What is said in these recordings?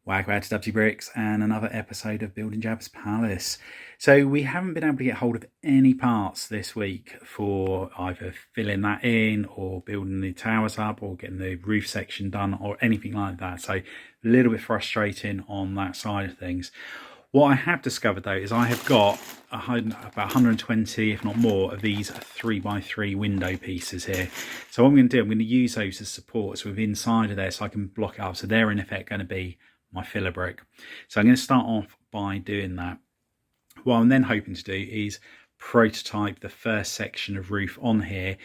Welcome back to WT Bricks and another episode of Building Jabba's Palace. So we haven't been able to get hold of any parts this week for either filling that in or building the towers up or getting the roof section done or anything like that. So a little bit frustrating on that side of things. What I have discovered though is I have got about 120, if not more, of these 3x3 window pieces here. So what I'm going to do, I'm going to use those as supports with inside of there so I can block it up. So they're in effect going to be my filler brick. So I'm going to start off by doing that. What I'm then hoping to do is prototype the first section of roof on here.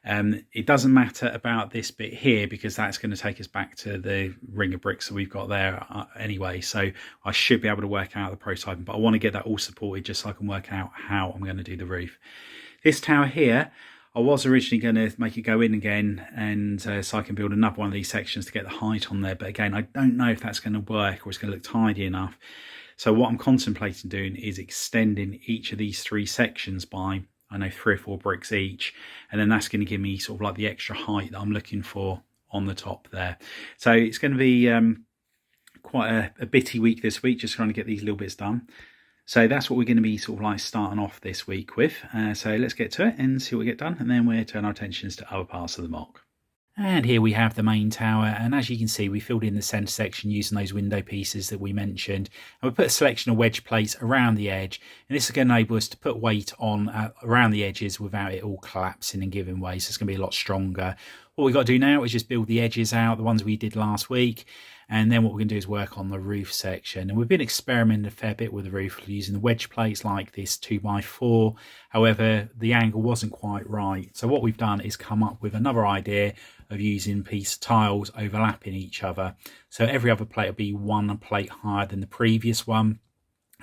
It doesn't matter about this bit here because that's going to take us back to the ring of bricks that we've got there anyway. So I should be able to work out the prototyping, but I want to get that all supported just so I can work out how I'm going to do the roof. This tower here, I was originally going to make it go in again and so I can build another one of these sections to get the height on there. But again, I don't know if that's going to work or it's going to look tidy enough. So what I'm contemplating doing is extending each of these three sections by, I know, 3 or 4 bricks each. And then that's going to give me sort of like the extra height that I'm looking for on the top there. So it's going to be quite a bitty week this week, just trying to get these little bits done. So that's what we're going to be sort of like starting off this week with. So let's get to it and see what we get done, and then we'll turn our attentions to other parts of the mock. And here we have the main tower, and as you can see, we filled in the centre section using those window pieces that we mentioned, and we put a selection of wedge plates around the edge, and this is going to enable us to put weight on around the edges without it all collapsing and giving way, so it's going to be a lot stronger. What we've got to do now is just build the edges out, the ones we did last week, and then what we're going to do is work on the roof section. And we've been experimenting a fair bit with the roof using the wedge plates like this 2x4. However, the angle wasn't quite right. So what we've done is come up with another idea of using piece tiles overlapping each other. So every other plate will be 1 plate higher than the previous one.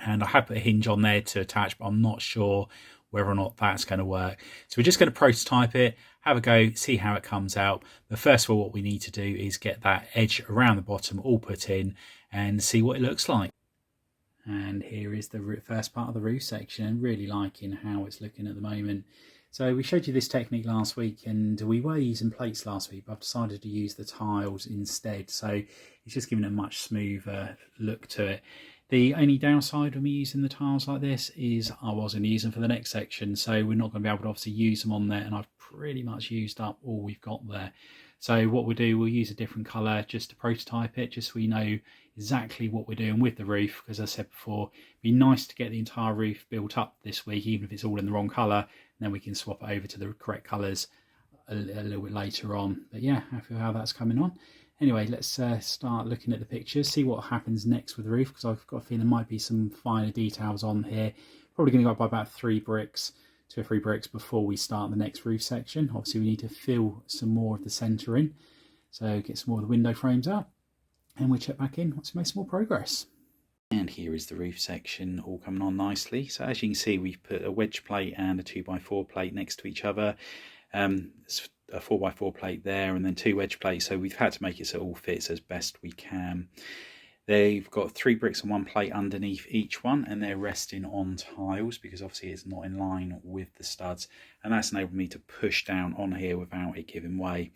And I have put a hinge on there to attach, but I'm not sure whether or not that's going to work. So we're just going to prototype it, have a go, see how it comes out. But first of all, what we need to do is get that edge around the bottom all put in and see what it looks like. And here is the first part of the roof section, and really liking how it's looking at the moment. So we showed you this technique last week, and we were using plates last week, but I've decided to use the tiles instead. So it's just giving a much smoother look to it. The only downside of me using the tiles like this is I wasn't using for the next section, so we're not going to be able to obviously use them on there, and I've pretty much used up all we've got there. So what we'll do, we'll use a different colour just to prototype it, just so we know exactly what we're doing with the roof, because as I said before, it'd be nice to get the entire roof built up this week, even if it's all in the wrong colour, and then we can swap it over to the correct colours a little bit later on. But yeah, happy with how that's coming on. Anyway, let's start looking at the pictures, see what happens next with the roof, because I've got a feeling there might be some finer details on here. Probably going to go up by about 2 or 3 bricks before we start the next roof section. Obviously, we need to fill some more of the centre in, so get some more of the window frames up, and we'll check back in once we make some more progress. And here is the roof section all coming on nicely. So as you can see, we've put a wedge plate and a 2x4 plate next to each other. A 4x4 plate there, and then 2 wedge plates, so we've had to make it so it all fits as best we can. They've got 3 bricks and 1 plate underneath each one, and they're resting on tiles because obviously it's not in line with the studs, and that's enabled me to push down on here without it giving way.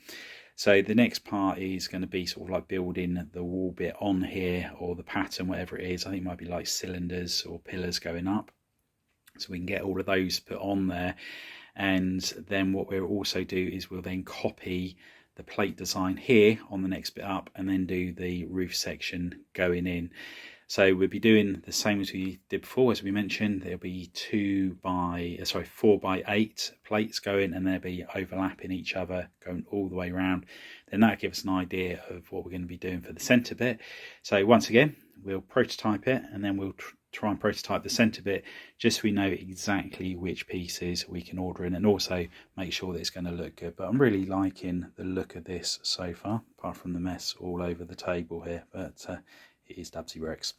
So the next part is going to be sort of like building the wall bit on here, or the pattern, whatever it is. I think it might be like cylinders or pillars going up, so we can get all of those put on there. And then what we'll also do is we'll then copy the plate design here on the next bit up, and then do the roof section going in. So we'll be doing the same as we did before. As we mentioned, there'll be 4x8 plates going, and they'll be overlapping each other going all the way around. Then that'll give us an idea of what we're going to be doing for the centre bit. So once again, we'll prototype it, and then we'll try and prototype the centre bit, just so we know exactly which pieces we can order in, and also make sure that it's going to look good. But I'm really liking the look of this so far, apart from the mess all over the table here, but it is WT Bricks.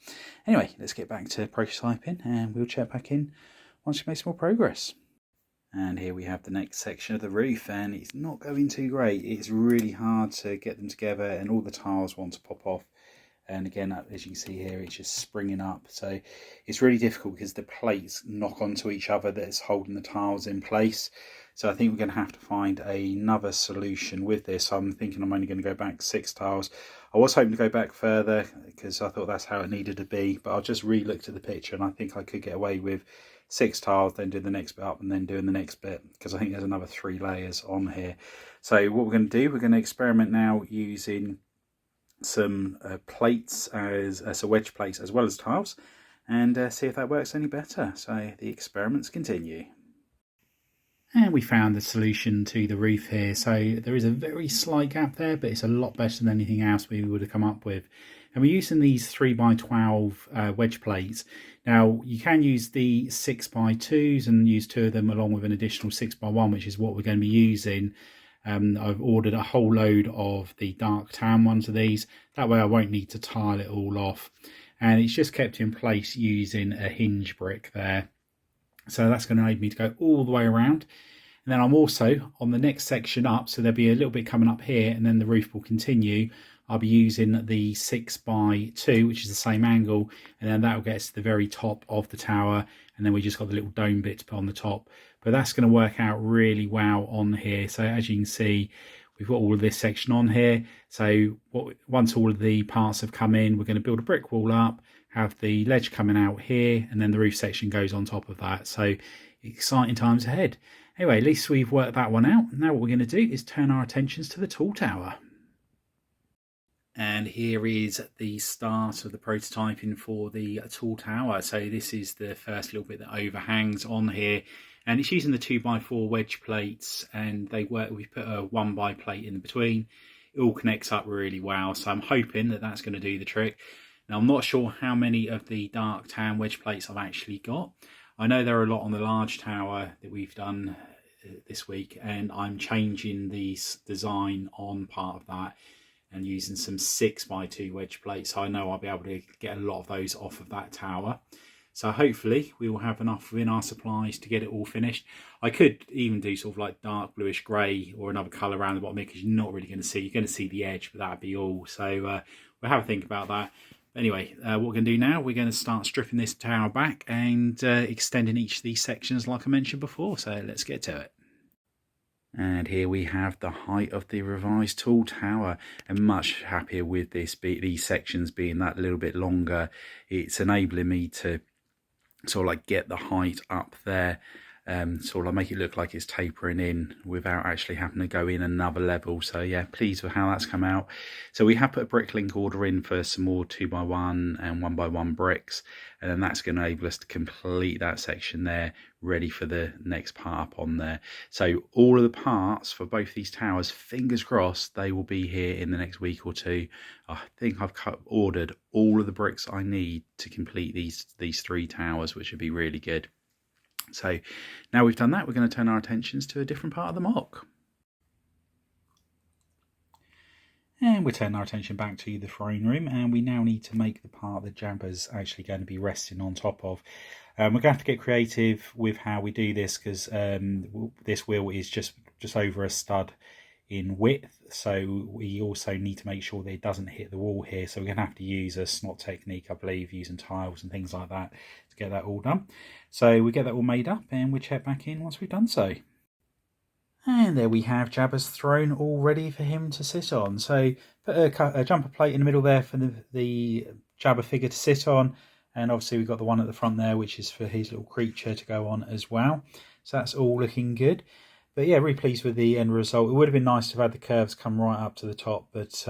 Anyway, let's get back to prototyping, and we'll check back in once we make some more progress. And here we have the next section of the roof, and it's not going too great. It's really hard to get them together, and all the tiles want to pop off. And again, as you can see here, it's just springing up. So it's really difficult because the plates knock onto each other that's holding the tiles in place. So I think we're going to have to find another solution with this. I'm thinking I'm only going to go back 6 tiles. I was hoping to go back further because I thought that's how it needed to be, but I just re-looked at the picture and I think I could get away with 6 tiles, then do the next bit up and then doing the next bit, because I think there's another 3 layers on here. So what we're going to do, we're going to experiment now using some plates so wedge plates as well as tiles, and see if that works any better. So the experiments continue. And we found the solution to the roof here. So there is a very slight gap there, but it's a lot better than anything else we would have come up with. And we're using these 3x12 wedge plates. Now you can use the 6x2s and use 2 of them along with an additional 6x1, which is what we're going to be using. I've ordered a whole load of the dark tan ones of these. That way I won't need to tile it all off. And it's just kept in place using a hinge brick there. So that's going to enable me to go all the way around. And then I'm also on the next section up, so there'll be a little bit coming up here and then the roof will continue. I'll be using the 6x2, which is the same angle, and then that will get us to the very top of the tower, and then we just got the little dome bit to put on the top. But that's going to work out really well on here. So as you can see, we've got all of this section on here. So once all of the parts have come in, we're going to build a brick wall up, have the ledge coming out here, and then the roof section goes on top of that. So exciting times ahead. Anyway, at least we've worked that one out. Now what we're going to do is turn our attentions to the tall tower. And here is the start of the prototyping for the tall tower. So this is the first little bit that overhangs on here. And it's using the 2x4 wedge plates, and they work. We put a 1x plate in between. It all connects up really well. So I'm hoping that that's going to do the trick. Now I'm not sure how many of the dark tan wedge plates I've actually got. I know there are a lot on the large tower that we've done this week, and I'm changing the design on part of that and using some 6x2 wedge plates. So I know I'll be able to get a lot of those off of that tower. So hopefully we will have enough within our supplies to get it all finished. I could even do sort of like dark bluish grey or another colour around the bottom here, because you're not really going to see. You're going to see the edge, but that'd be all. So we'll have a think about that. Anyway, what we're going to do now, we're going to start stripping this tower back and extending each of these sections like I mentioned before. So let's get to it. And here we have the height of the revised tall tower. I'm much happier with these sections being that little bit longer. It's enabling me to sort of like get the height up there, sort of like make it look like it's tapering in without actually having to go in another level. So yeah, pleased with how that's come out. So we have put a bricklink order in for some more 2x1 and 1x1 bricks, and then that's going to enable us to complete that section there, ready for the next part up on there. So all of the parts for both these towers, fingers crossed, they will be here in the next week or two. I think I've ordered all of the bricks I need to complete these 3 towers, which would be really good. So now we've done that, we're going to turn our attentions to a different part of the mock. And we turn our attention back to the throne room, and we now need to make the part that Jabba's actually going to be resting on top of. We're going to have to get creative with how we do this, because this wheel is just over a stud in width, so we also need to make sure that it doesn't hit the wall here. So we're going to have to use a snot technique, I believe, using tiles and things like that to get that all done. So we get that all made up, and we'll check back in once we've done so. And there we have Jabba's throne all ready for him to sit on. So put a jumper plate in the middle there for the Jabba figure to sit on. And obviously we've got the one at the front there, which is for his little creature to go on as well. So that's all looking good. But yeah, really pleased with the end result. It would have been nice to have had the curves come right up to the top, but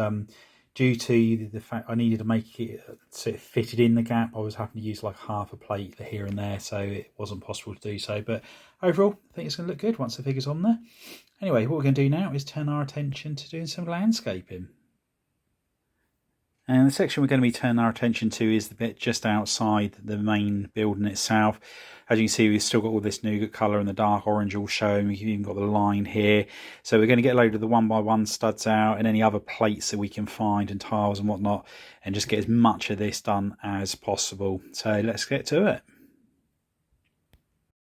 due to the fact I needed to make it so it fitted in the gap, I was having to use like half a plate here and there, so it wasn't possible to do so. But overall, I think it's going to look good once the figure's on there. Anyway, what we're going to do now is turn our attention to doing some landscaping. And the section we're going to be turning our attention to is the bit just outside the main building itself. As you can see, we've still got all this nougat colour and the dark orange all showing. We've even got the line here. So we're going to get a load of the 1x1 studs out and any other plates that we can find and tiles and whatnot, and just get as much of this done as possible. So let's get to it.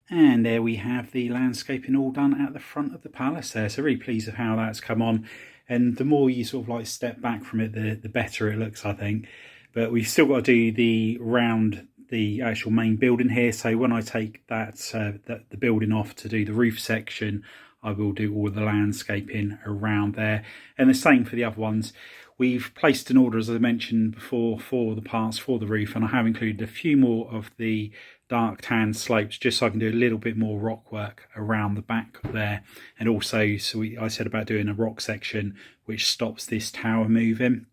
And there we have the landscaping all done at the front of the palace there. So really pleased with how that's come on. And the more you sort of like step back from it, the better it looks, I think. But we've still got to do the actual main building here. So when I take the building off to do the roof section, I will do all the landscaping around there. And the same for the other ones. We've placed an order, as I mentioned before, for the parts for the roof, and I have included a few more of the dark tan slopes just so I can do a little bit more rock work around the back there. And also, I said about doing a rock section which stops this tower moving.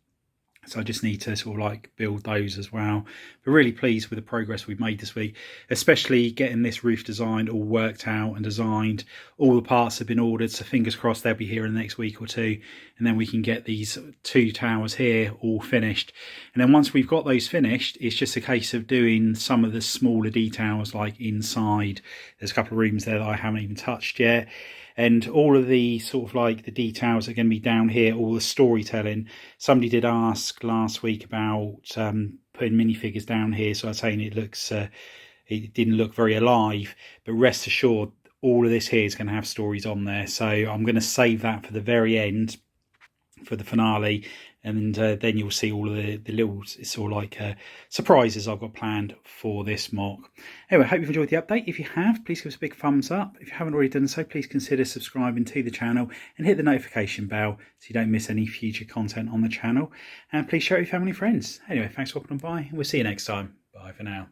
So I just need to sort of like build those as well. But really pleased with the progress we've made this week, especially getting this roof designed, all worked out and designed. All the parts have been ordered, so fingers crossed they'll be here in the next week or two. And then we can get these 2 towers here all finished. And then once we've got those finished, it's just a case of doing some of the smaller details like inside. There's a couple of rooms there that I haven't even touched yet. And all of the sort of like the details are going to be down here, all the storytelling. Somebody did ask last week about putting minifigures down here, so I was saying it didn't look very alive, but rest assured all of this here is going to have stories on there. So I'm going to save that for the very end, for the finale, and then you'll see all of the little sort of like surprises I've got planned for this mock. Anyway, I hope you've enjoyed the update. If you have, please give us a big thumbs up. If you haven't already done so, please consider subscribing to the channel and hit the notification bell so you don't miss any future content on the channel. And please share it with your family and friends. Anyway, thanks for walking on by, and we'll see you next time. Bye for now.